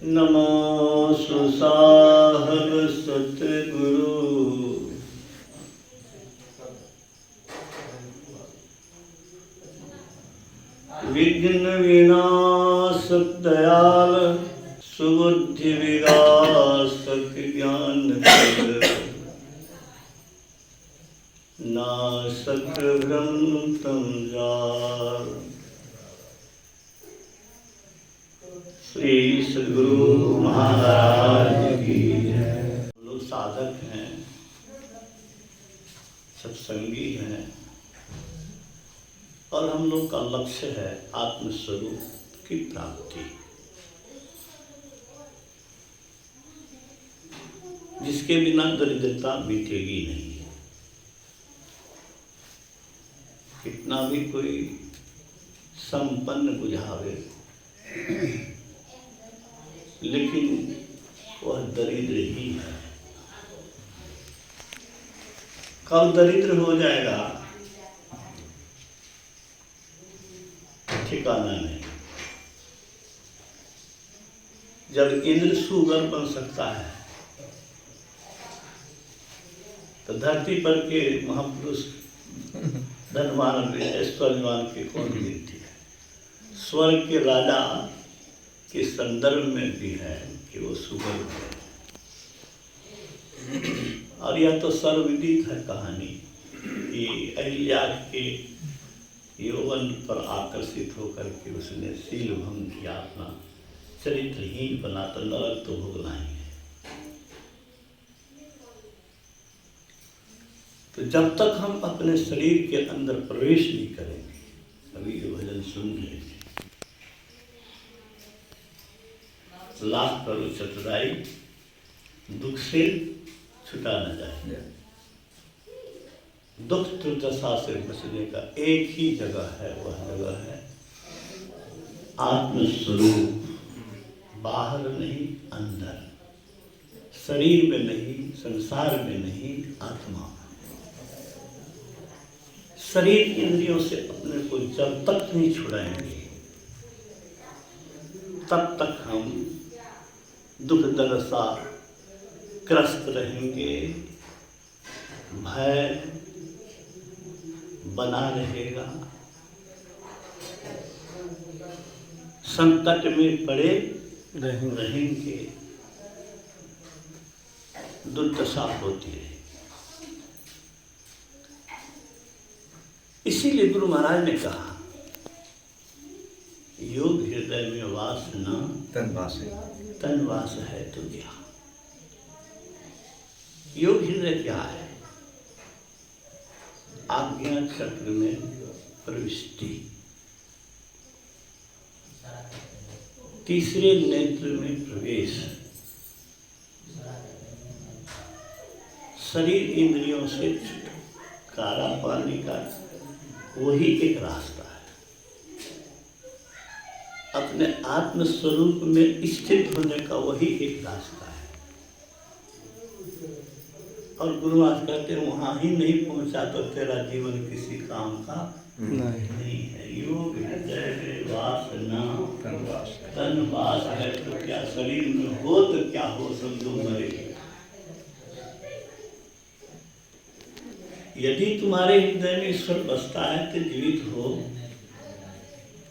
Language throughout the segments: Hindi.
नमो साहब सतगुरु विघ्न विनाशक दयाल सुबुद्धि विकासक ज्ञान नासक ब्रह्म तम जाल। श्री सद्गुरु महाराज की जय। लोग साधक हैं, सत्संगी हैं और हम लोग का लक्ष्य है आत्मस्वरूप की प्राप्ति, जिसके बिना दरिद्रता मिटेगी नहीं। कितना भी कोई संपन्न बुझावे लेकिन वह दरिद्र ही है। कब दरिद्र हो जाएगा ठिकाना नहीं। जब इंद्र सुगर बन सकता है तो धरती पर के महापुरुष धनवान ऐश्वर्यवान के कौन गिनती है। स्वर्ग के राजा के संदर्भ में भी है कि वो सुगर है। और यह तो सर्वविदित है कहानी कि अहिल्या के यौवन पर आकर्षित होकर के उसने शील भंग किया, अपना चरित्रहीन बना, तो नरक तो भोगना ही है। तो जब तक हम अपने शरीर के अंदर प्रवेश नहीं करेंगे, अभी ये भजन सुन लेंगे, लाख करो चतुराई दुख से छुटा न जाए। दुख दुर्दशा से बचने का एक ही जगह है, वह जगह है आत्मस्वरूप। बाहर नहीं, अंदर, शरीर में नहीं, संसार में नहीं, आत्मा। शरीर इंद्रियों से अपने को जब तक नहीं छुड़ाएंगे तब तक हम दुख दशा ग्रस्त रहेंगे, भय बना रहेगा, संकट में पड़े रहेंगे, दुर्दशा होती है। इसीलिए गुरु महाराज ने कहा योग हृदय में वास न तन वास है तो क्या। योग हृदय क्या है? आज्ञा चक्र में प्रविष्टि, तीसरे नेत्र में प्रवेश, शरीर इंद्रियों से छुटकारा पाने का वही एक रास्ता है। अपने आत्म स्वरूप में स्थित होने का वही एक रास्ता है। और गुरु महाराज कहते हैं वहां ही नहीं पहुंचा तो तेरा जीवन किसी काम का नहीं है। योग हृदय में वास न तन वास है तो क्या। शरीर में हो तो क्या हो, सब लोग मरेंगे। यदि तुम्हारे हृदय में ईश्वर बसता है तो जीवित हो,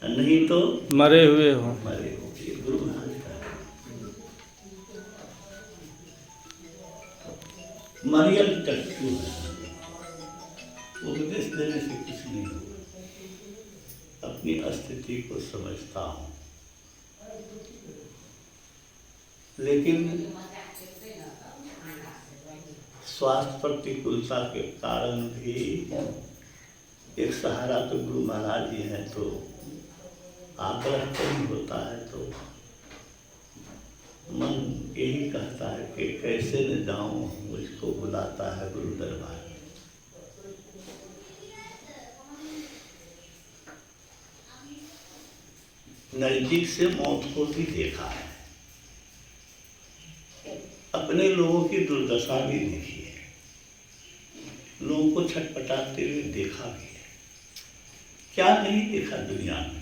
नहीं तो मरे हुए हो। मरे हो। ये गुरु महाराज का मरियल टट्टू है, उपदेश देने से कुछ नहीं होगा। अपनी स्थिति को समझता हूँ, लेकिन स्वास्थ्य प्रतिकूलता के कारण भी एक सहारा तो गुरु महाराज जी हैं। तो आग्रह कहीं होता है तो मन यही कहता है कि कैसे न जाऊं, मुझको बुलाता है गुरु दरबार। नजदीक से मौत को भी देखा है, अपने लोगों की दुर्दशा भी देखी है, लोगों को छटपटाते हुए देखा भी है। क्या नहीं देखा दुनिया में।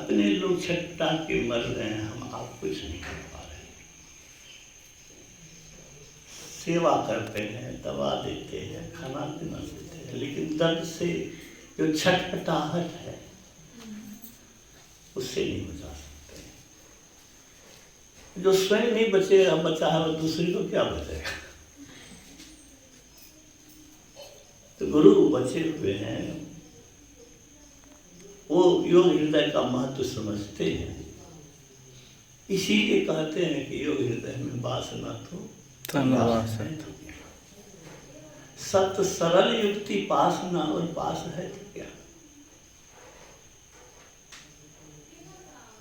अपने लोग छटपटा के मर रहे हैं, हम आप कुछ नहीं कर पा रहे। सेवा करते हैं, दवा देते हैं, खाना पीना देते हैं, लेकिन दर्द से जो छटपटाहट है उससे नहीं बचा सकते। जो स्वयं नहीं बचेगा, बचा है, वो दूसरे को क्या बचेगा। तो गुरु बचे हुए हैं, वो योग हृदय का महत्व समझते हैं, इसीलिए कहते हैं कि योग हृदय में वासना तो तनवास है। सत्य सरल युक्ति पास ना, और पास है तो क्या।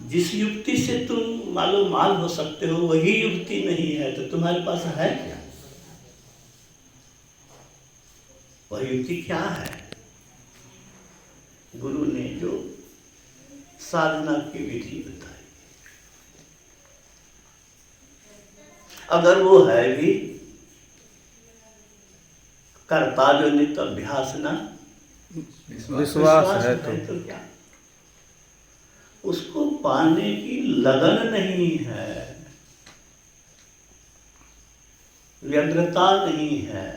जिस युक्ति से तुम मालूम माल हो सकते हो वही युक्ति नहीं है तो तुम्हारे पास है क्या। वह युक्ति क्या है। गुरु ने जो साधना की विधि बताई, अगर वो है भी कर्ता जो नित्य अभ्यास ना विश्वास है तो क्या। उसको पाने की लगन नहीं है, व्यग्रता नहीं है।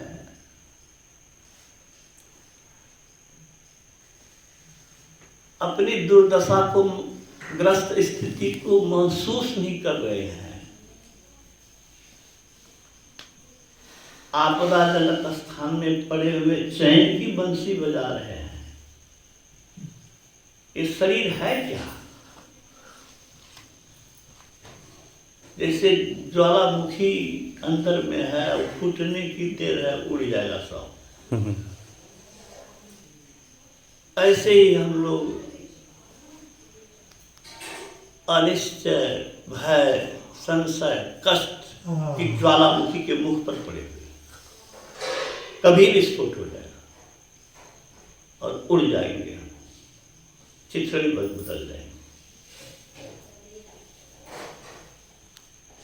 अपनी दुर्दशा को, ग्रस्त स्थिति को महसूस नहीं कर रहे हैं। आपदा जलक स्थान में पड़े हुए चैन की बंसी बजा रहे हैं। ये शरीर है क्या। जैसे ज्वालामुखी अंदर में है, फूटने की देर है, उड़ जाएगा सब। ऐसे ही हम लोग अनिश्चय, भय, संशय, कष्ट की ज्वालामुखी के मुख पर पड़े हुए, कभी विस्फोट हो जाएगा और उड़ जाएंगे, चिथड़ी बदल जाएंगे।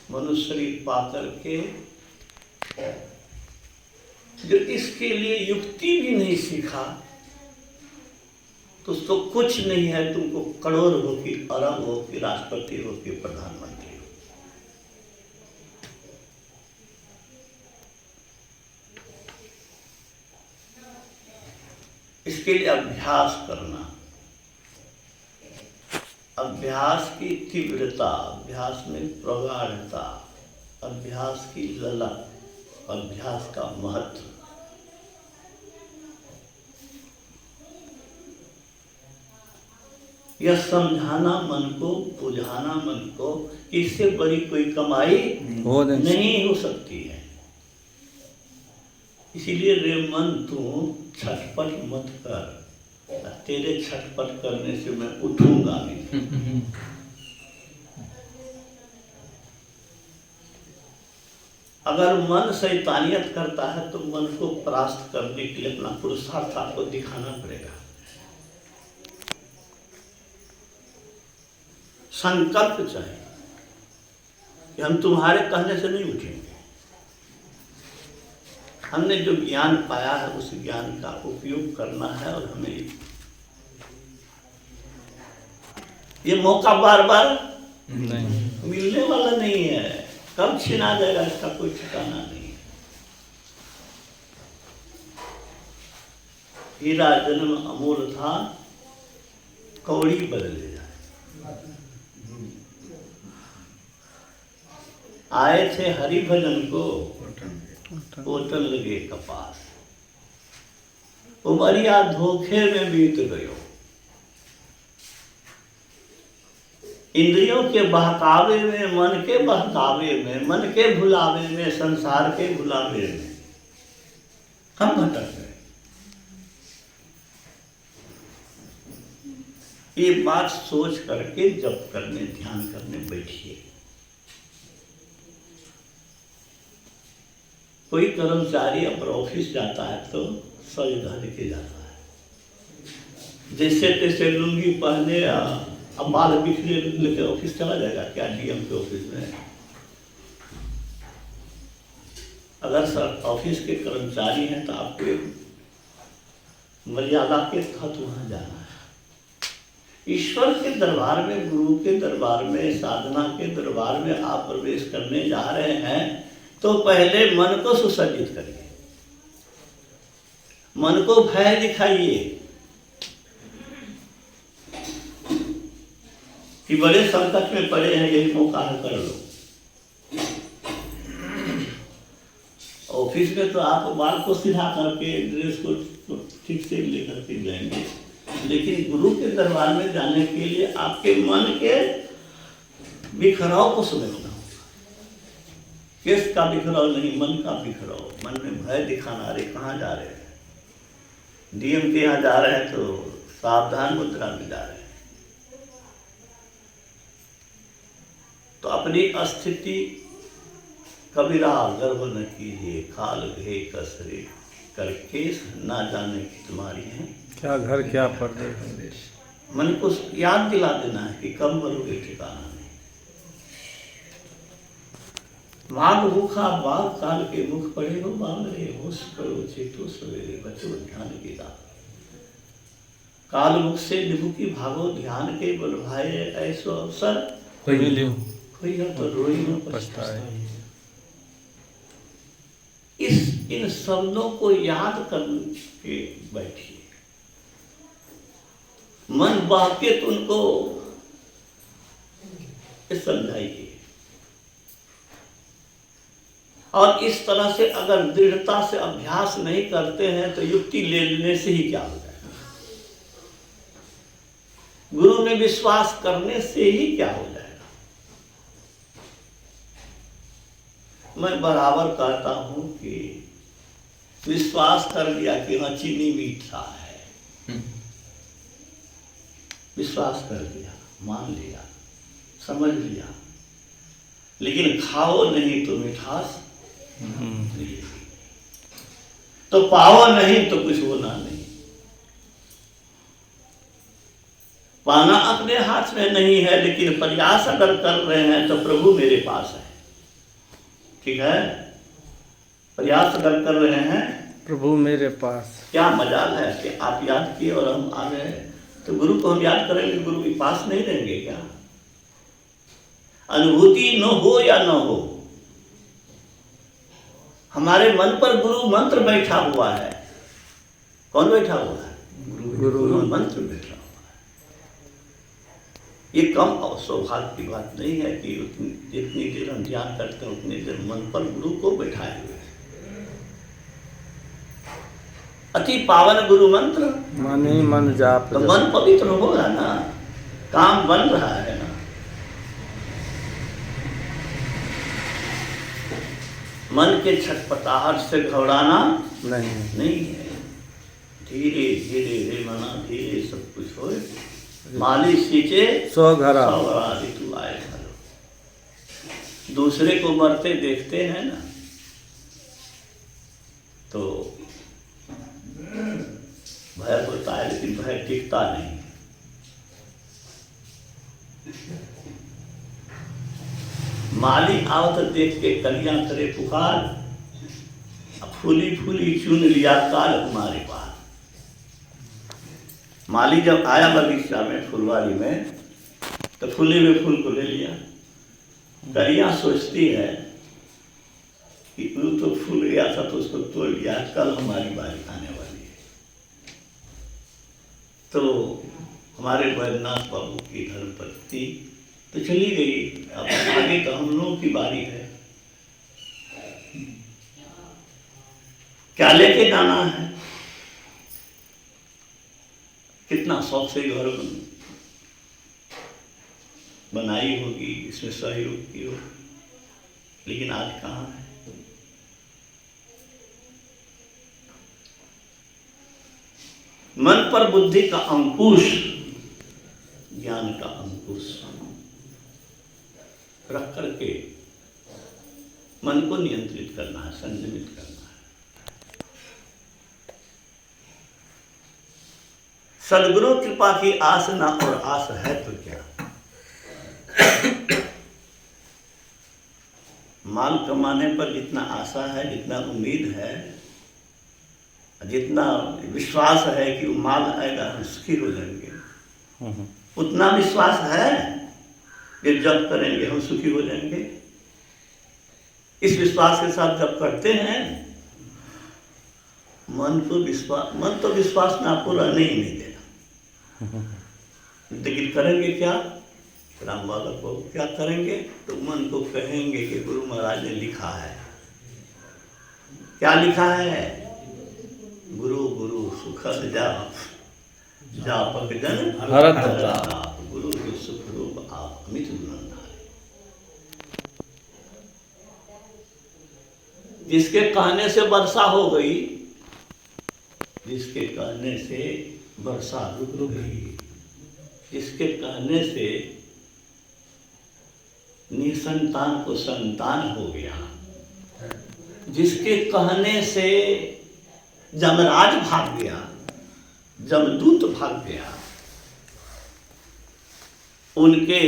मनुष्य शरीर पाकर के जो इसके लिए युक्ति भी नहीं सीखा तो उसको कुछ नहीं है। तुमको करोड़ हो कि अरब हो कि राष्ट्रपति हो कि प्रधानमंत्री हो, इसके लिए अभ्यास करना। अभ्यास की तीव्रता, अभ्यास में प्रगाढ़ता, अभ्यास की ललक, अभ्यास का महत्व, यह समझाना मन को, बुझाना मन को, इससे बड़ी कोई कमाई नहीं हो सकती है। इसीलिए रे मन तू छटपट मत कर, तेरे छटपट करने से मैं उठूंगा नहीं। अगर मन शैतानियत करता है तो मन को परास्त करने के लिए अपना पुरुषार्थ आपको दिखाना पड़ेगा। संकल्प चाहिए कि हम तुम्हारे कहने से नहीं उठेंगे। हमने जो ज्ञान पाया है उस ज्ञान का उपयोग करना है, और हमें ये मौका बार बार नहीं मिलने वाला नहीं है। कब छिना जाएगा इसका कोई ठिकाना नहीं है। हीरा जन्म अमूल था, कौड़ी बदले जाए। आए थे हरि भजन को, ओटन लगे कपास। उमरिया धोखे में बीत गयो, इंद्रियों के बहकावे में, मन के बहकावे में, मन के भुलावे में, संसार के भुलावे में हम भटक गए। ये बात सोच करके जप करने, ध्यान करने बैठिए। कोई कर्मचारी अपने ऑफिस जाता है तो सज धज के जाता है, जैसे तैसे लुंगी पहने अब बाल बिखरे लेके ऑफिस चला जाएगा क्या। डीएम के ऑफिस में अगर सर ऑफिस के कर्मचारी हैं तो आपको एक मर्यादा के तहत वहां जाना है। ईश्वर के दरबार में, गुरु के दरबार में, साधना के दरबार में आप प्रवेश करने जा रहे हैं तो पहले मन को सुसज्जित करिए, मन को भय दिखाइए कि बड़े संकट में पड़े हैं, यही मौका है, कर लो। ऑफिस में तो आप बाल को सीधा करके ड्रेस को ठीक से लेकर के जाएंगे, लेकिन गुरु के दरबार में जाने के लिए आपके मन के बिखराव को समझना होगा। केस का बिखराव नहीं, मन का बिखराव। मन में भय दिखाना, अरे कहाँ जा रहे हैं, डीएम के यहाँ जा रहे हैं तो सावधान मुद्रा में जा रहे हैं। तो अपनी स्थिति कबीरा गर्व न कीजिए, खाल घे कसरे कर केस ना जाने की तुम्हारी है क्या घर क्या परदेश। मन को याद दिला देना है कि कब मरोगे ठिकाना नहीं। माघ भूखा बाघ काल के मुख पड़े हो बांगरे, होश करो चेतो सवेरे बचो ध्यान की रात। काल मुख से निभुकी भागो ध्यान के बल भाए, ऐसो अवसर कोई तो रोई न पछताए। इन शब्दों को याद करके बैठिए, मन बह के तो उनको समझाइए। और इस तरह से अगर दृढ़ता से अभ्यास नहीं करते हैं तो युक्ति ले लेने से ही क्या हो जाएगा, गुरु में विश्वास करने से ही क्या हो जाएगा। मैं बराबर कहता हूं कि विश्वास कर लिया कि हाँ चीनी मीठा है, विश्वास कर लिया, मान लिया, समझ लिया, लेकिन खाओ नहीं तो मिठास नहीं, तो पाओ नहीं तो कुछ होना नहीं। पाना अपने हाथ में नहीं है, लेकिन प्रयास अगर कर रहे हैं तो प्रभु मेरे पास है। ठीक है, प्रयास अगर कर रहे हैं प्रभु मेरे पास। क्या मजाल है कि आप याद किए और हम आ गए, तो गुरु को हम याद करेंगे, गुरु के पास नहीं रहेंगे क्या? अनुभूति न हो या न हो, हमारे मन पर गुरु मंत्र बैठा हुआ है। कौन बैठा हुआ है? गुरु मंत्र बैठा हुआ है। ये कम और सौभाग्य की बात नहीं है कि जितनी देर हम ध्यान करते हैं उतनी देर मन पर गुरु को बैठाए हुए। अति पावन गुरु मंत्र मन ही मन जाप, तो मन पवित्र होगा ना, काम बन रहा है ना। मन के छटपटाहट से घबराना नहीं है। धीरे धीरे रे मना, धीरे सब कुछ हो। माली सींचे सौ घरा तू आए घरो। दूसरे को मरते देखते हैं ना, तो भय होता है, लेकिन भय टिकता नहीं। माली आवत देख के कलियां करे पुकार, फूली फूली चुन लिया काल हमारे पास। माली जब आया बगीचा में, फुलवारी में, तो फूले में फूल को ले लिया। कलियां सोचती है कि वो तो फूल गया था तो उसको तोड़ लिया, कल हमारी बारी आने वाली है। तो हमारे बैद्यनाथ बाबू की धर्मपत्नी तो चली गई, अब आगे तो हम लोगों की बारी है। क्या लेके जाना है? कितना शौक से घर बनाई होगी, इसमें सहयोग की होगी, लेकिन आज कहाँ है? मन पर बुद्धि का अंकुश, ज्ञान का अंकुश रख करके मन को नियंत्रित करना है, संयमित करना है। सद्गुरु कृपा की आस ना, और आस है तो क्या? माल कमाने पर जितना आशा है, जितना उम्मीद है, जितना विश्वास है कि वो माल आएगा हम सुखी हो जाएंगे, उतना विश्वास है कि जब करेंगे हम सुखी हो जाएंगे। इस विश्वास के साथ जब करते हैं, मन तो विश्वास ना पूरा नहीं देगा, लेकिन करेंगे क्या? राम बाबा को क्या करेंगे? तो मन को कहेंगे कि गुरु महाराज ने लिखा है। क्या लिखा है? गुरु गुरु सुखद जापक जन हरत ताप, गुरु के सुख रूप आप अमित गुणधारी। जिसके कहने से वर्षा हो गई, जिसके कहने से वर्षा रुक गई, जिसके कहने से निसंतान को संतान हो गया, जिसके कहने से जमराज भाग गया, जमदूत भाग गया, उनके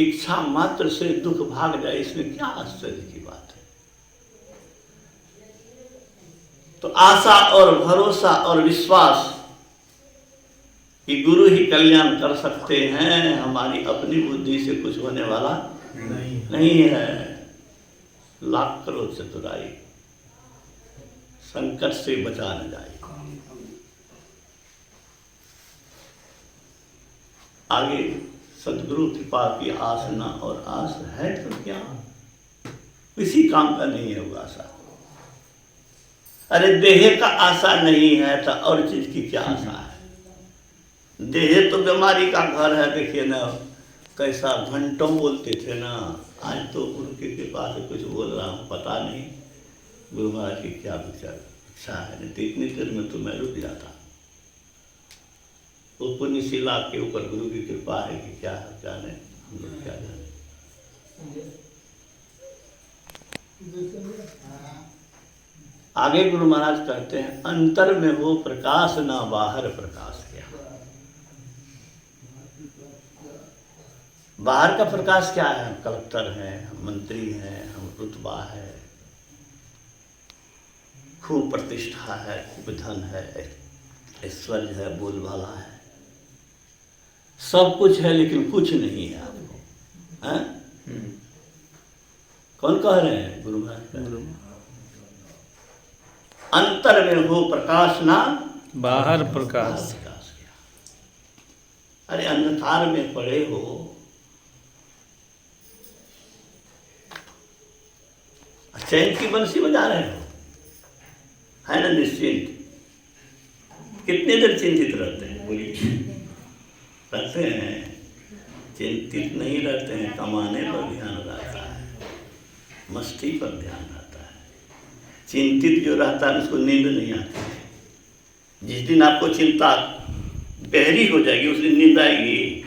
इच्छा मात्र से दुख भाग जाए, इसमें क्या आश्चर्य की बात है? तो आशा और भरोसा और विश्वास कि गुरु ही कल्याण कर सकते हैं, हमारी अपनी बुद्धि से कुछ होने वाला नहीं है। लाख करोड़ चतुराई, संकट से बचा न जाए। आगे सदगुरु कृपा की आस न, और आस है तो क्या, किसी काम का नहीं है वो आशा। अरे देह का आशा नहीं है तो और चीज की क्या आशा है? देह तो बीमारी का घर है। देखिए ना कैसा घंटों बोलते थे ना, आज तो गुरु की कृपा से कुछ बोल रहा हूँ, पता नहीं गुरु महाराज की क्या विचार इच्छा है। नहीं तो इतनी देर में तो मैं रुक जाता। वो पुण्यशिला के ऊपर गुरु की कृपा है कि क्या जाने, हम लोग क्या जाने। आगे गुरु महाराज कहते हैं, अंतर में हो प्रकाश ना बाहर प्रकाश क्या। बाहर का प्रकाश क्या है? हम कलेक्टर हैं, हम मंत्री हैं, हम रुतबा है, खूब प्रतिष्ठा है, खूब धन है, ऐश्वर्य है, बोलबाला है, सब कुछ है, लेकिन कुछ नहीं है आपको। हैं? कौन कह रहे हैं? गुरु महाराज। अंतर में हो प्रकाश ना बाहर प्रकाश। अरे अंधकार में पड़े हो, चैन की बंसी बजा रहे हो, है ना निश्चिंत। कितने देर चिंतित रहते हैं? बोलिए, रहते हैं? चिंतित नहीं रहते हैं। कमाने पर ध्यान रहता है, मस्ती पर ध्यान रहता है। चिंतित जो रहता है उसको नींद नहीं आती। जिस दिन आपको चिंता गहरी हो जाएगी उस दिन नींद आएगी।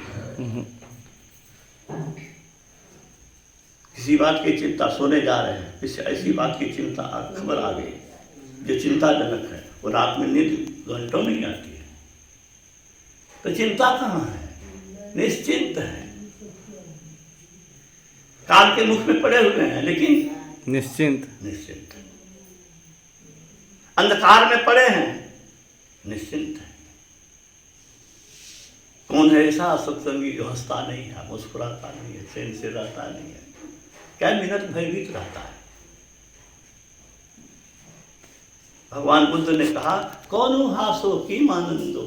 किसी बात की चिंता, सोने जा रहे हैं, इससे ऐसी बात की चिंता खबर आ गई जो चिंताजनक है, वो रात में नींद घंटों नहीं आती है। तो चिंता कहाँ है? निश्चिंत है, काल के मुख में पड़े हुए हैं, लेकिन निश्चिंत। अंधकार में पड़े हैं, निश्चिंत है। कौन है ऐसा सत्संगी जो हंसता नहीं है, मुस्कुराता नहीं है, चैन से रहता नहीं है, क्या मिनट भयभीत रहता है? भगवान बुद्ध ने कहा, कौन हासो की मानंदो,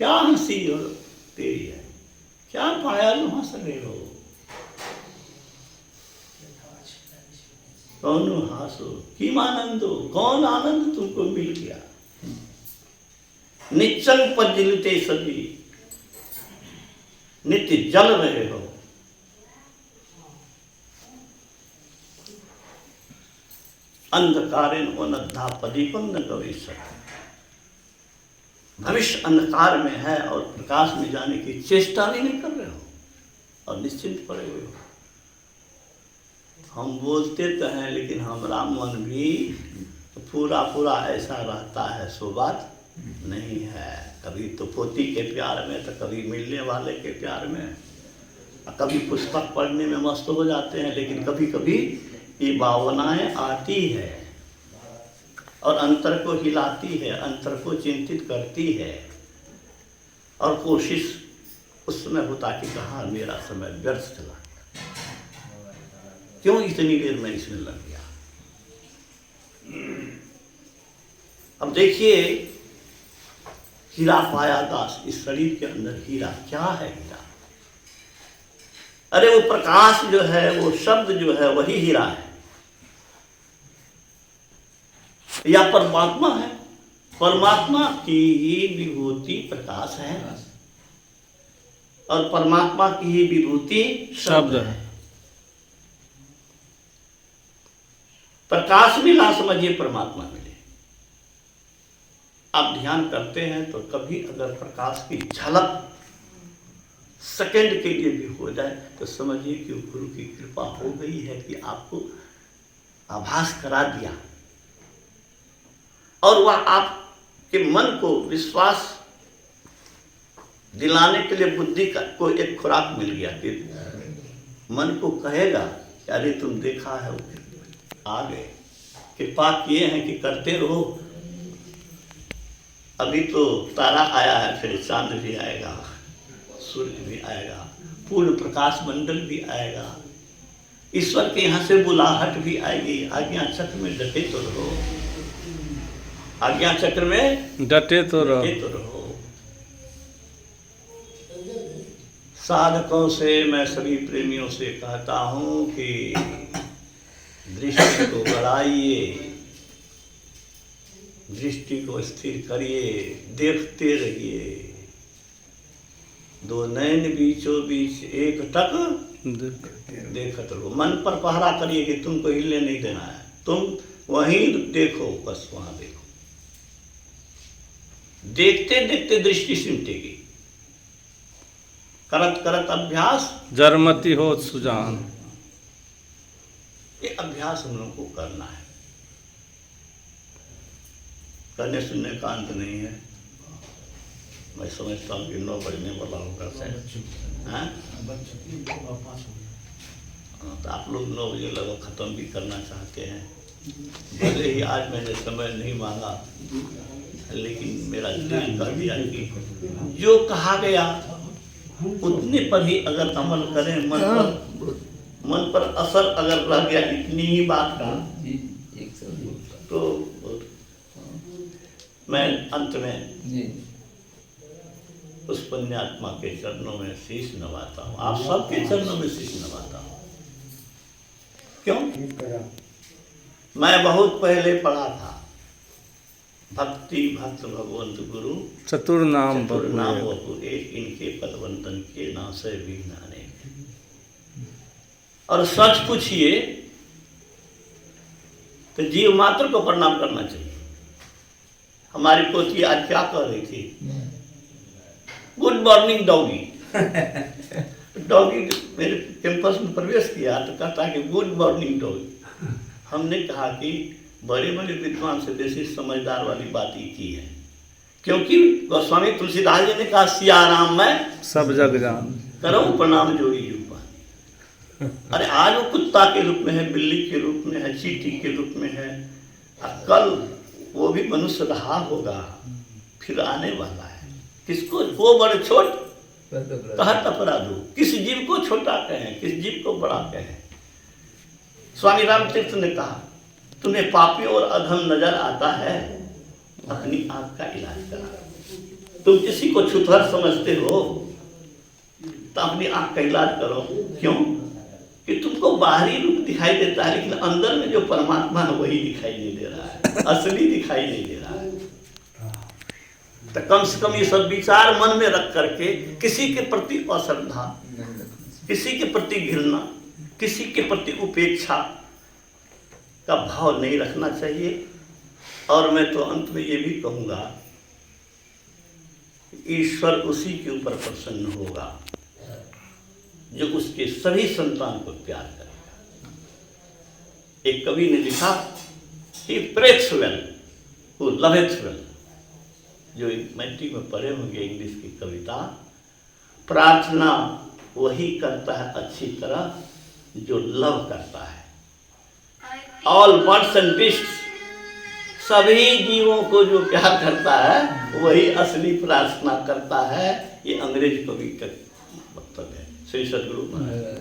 क्या हंसी हो तेरी है, क्या पाया जो हंस रहे हो। कौन हासो की मानंदो, कौन आनंद तुमको मिल गया। निश्चल पज्जलते सभी, नित्य जल रहे हो। अंधकारेण अनद्धापदीपं न गवेषति। भविष्य अंधकार में है और प्रकाश में जाने की चेष्टा भी नहीं कर रहे हो और निश्चिंत पड़े हुए हो। हम बोलते तो हैं, लेकिन हमारा मन भी पूरा ऐसा रहता है, सो बात नहीं है। कभी तो पोती के प्यार में, तो कभी मिलने वाले के प्यार में, कभी पुस्तक पढ़ने में मस्त हो जाते हैं, लेकिन कभी कभी ये भावनाएं आती है और अंतर को हिलाती है, अंतर को चिंतित करती है और कोशिश उस समय होता कि कहाँ मेरा समय व्यर्थ चला, क्यों इतनी देर मैं इसमें लग गया। अब देखिए, हीरा पाया दास, इस शरीर के अंदर हीरा क्या है? हीरा, अरे वो प्रकाश जो है, वो शब्द जो है, वही हीरा है, या परमात्मा है। परमात्मा की ही विभूति प्रकाश है और परमात्मा की ही विभूति शब्द है। प्रकाश मिला समझिए परमात्मा मिले। आप ध्यान करते हैं तो कभी अगर प्रकाश की झलक सेकंड के लिए भी हो जाए तो समझिए कि गुरु की कृपा हो गई है कि आपको आभास करा दिया, और वह आपके मन को विश्वास दिलाने के लिए बुद्धि का को एक खुराक मिल गया कि मन को कहेगा कि अरे तुम देखा है, आ गए, कृपा किए हैं कि करते रहो। अभी तो तारा आया है, फिर चांद भी आएगा, सूर्य भी आएगा, पूर्ण प्रकाश मंडल भी आएगा, ईश्वर के यहाँ से बुलाहट भी आएगी। आज्ञा चक्र में डटे तो रहो, आज्ञा चक्र में डटे तो रहो। साधकों से, मैं सभी प्रेमियों से कहता हूं कि दृष्टि को बढ़ाइए, दृष्टि को स्थिर करिए, देखते रहिए। दो नैन बीचों बीच एक टक देखत रहो। मन पर पहरा करिए कि तुमको हिलने नहीं देना है, तुम वहीं देखो, बस वहां देखो। देखते देखते दृष्टि सिमटेगी। करत करत अभ्यास जरमती हो सुजान। ये अभ्यास हम लोगों को करना है, करने सुनने का अंत नहीं है। मैं समझता हूँ कि 9 बजने वाला होगा तो आप लोग 9 बजे लगभग खत्म भी करना चाहते हैं। भले ही आज मैंने समय नहीं मांगा, लेकिन मेरा दिल कर दिया कि जो कहा गया उतने पर ही अगर अमल करें, मन पर असर अगर रह गया इतनी ही बात का, तो मैं अंत में उस पुण्यात्मा के चरणों में शीश नवाता हूँ, आप सबके चरणों में शीश नवाता हूँ। क्यों? मैं बहुत पहले पढ़ा था, भक्ति भक्त भगवंत गुरु चतुर नाम बपू एक, इनके पदवंतन के नासय विघ्नाने। और सच पूछिए तो जीव मात्र को प्रणाम करना चाहिए। हमारी पोती आज क्या कह रही थी? Good morning doggy. डॉगी मेरे कैंपस में प्रवेश किया तो कहता है कि गुड मॉर्निंग डॉगी। हमने कहा कि बड़े बड़े विद्वान से बेसी समझदार वाली बात ही की है, क्योंकि गोस्वामी तुलसीदास जी ने कहा सिया राम मैं सब जग जान, करो प्रणाम जोड़ी जुबान। अरे आज वो कुत्ता के रूप में है, बिल्ली के रूप में है, चींटी के रूप में है, और कल वो भी मनुष्य रहा होगा, फिर आने वाला है। किसको वो बड़े छोट कहत अपराधो, किस जीव को छोटा कहें, किस जीव को बड़ा कहें। स्वामी रामतीर्थ ने कहा तुम्हें पापी और अधम नजर आता है, अपनी आंख का इलाज करा। तुम किसी को छुतहर समझते हो तो अपनी आंख का इलाज करो। क्यों? कि तुमको बाहरी रूप दिखाई देता है, लेकिन अंदर में जो परमात्मा है वही दिखाई नहीं दे रहा है, असली दिखाई नहीं दे रहा है। तो कम से कम ये सब विचार मन में रख करके किसी के प्रति अश्रद्धा, किसी के प्रति घृणा, किसी के प्रति उपेक्षा का भाव नहीं रखना चाहिए। और मैं तो अंत में ये भी कहूँगा, ईश्वर उसी के ऊपर प्रसन्न होगा जो उसके सभी संतान को प्यार करेगा। एक कवि ने लिखा, He prays well who loveth well। जो मैट्रिक में पढ़े होंगे इंग्लिश की कविता, प्रार्थना वही करता है अच्छी तरह जो लव करता है। ऑल बर्ड्स एंड बीस्ट्स, सभी जीवों को जो प्यार करता है वही असली प्रार्थना करता है। ये अंग्रेज कवि का श्री सदगुरु महाराज।